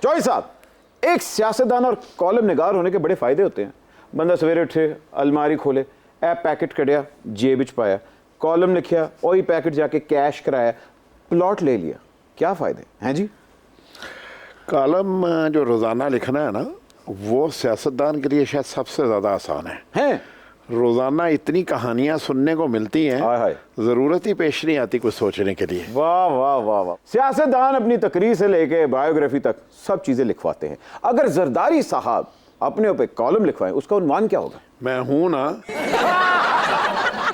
चौधरी साहब, एक सियासतदान और कॉलम निगार होने के बड़े फायदे होते हैं। बंदा सवेरे उठे, अलमारी खोले, ए पैकेट कढ़िया, जेब विच पाया, कॉलम लिखिया, वही पैकेट जाके कैश कराया, प्लॉट ले लिया। क्या फायदे हैं जी? कॉलम जो रोज़ाना लिखना है ना, वो सियासतदान के लिए शायद सबसे ज़्यादा आसान है। रोज़ाना इतनी कहानियां सुनने को मिलती हैं, ज़रूरत ही पेश नहीं आती कुछ सोचने के लिए। वाह वाह वाह वाह। सियासतदान अपनी तकरीर से लेके बायोग्राफी तक सब चीज़ें लिखवाते हैं। अगर जरदारी साहब अपने ऊपर कॉलम लिखवाएं, उसका उन्वान क्या होगा? मैं हूं ना।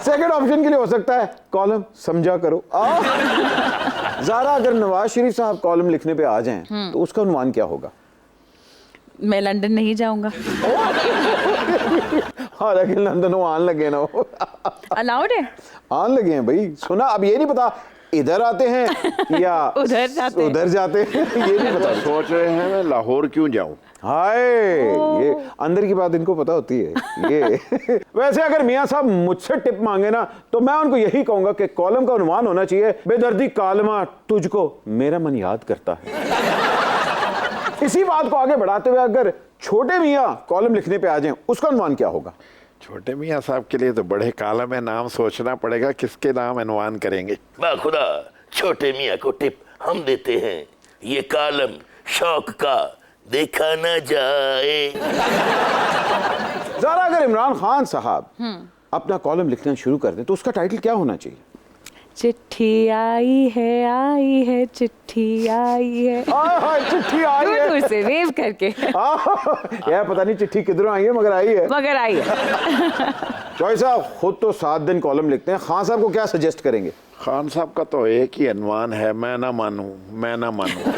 सेकंड ऑप्शन के लिए हो सकता है कॉलम समझा करो। ज़ारा, अगर नवाज शरीफ साहब कॉलम लिखने पे आ जाएं तो उसका उन्वान क्या होगा? मैं लंदन नहीं जाऊंगा। हाँ, लेकिन लंदन वो आन लगे ना, वो अलाउड है? आन लगे हैं भाई। सुना, अब ये नहीं पता इधर आते हैं या उधर जाते हैं, ये नहीं पता। सोच रहे हैं मैं लाहौर क्यों जाऊं। हाय, ये अंदर की बात इनको पता होती है ये। वैसे अगर मियाँ साहब मुझसे टिप मांगे ना, तो मैं उनको यही कहूंगा कि कॉलम का उन्वान होना चाहिए, बेदर्दी कालमा तुझको मेरा मन याद करता है। इसी बात को आगे बढ़ाते हुए अगर छोटे मियाँ कॉलम लिखने पे आ जाएं, उसका उन्वान क्या होगा? छोटे मियाँ साहब के लिए तो बड़े कॉलम है, नाम सोचना पड़ेगा किसके नाम उन्वान करेंगे। खुदा, छोटे मियाँ को टिप हम देते हैं, ये कॉलम शौक का देखा ना जाए। ज़रा, अगर इमरान खान साहब अपना कॉलम लिखना शुरू कर दें तो उसका टाइटल क्या होना चाहिए? चिट्ठी आई है, चिट्ठी आई है। चिट्ठी आई है, दूर से वेव करके। यार पता नहीं चिट्ठी किधरों आई है, मगर आई है। चौधरी साहब खुद तो 7 दिन कॉलम लिखते हैं, खान साहब को क्या सजेस्ट करेंगे? खान साहब का तो एक ही अनवान है, मैं ना मानूं, मैं ना मानूं।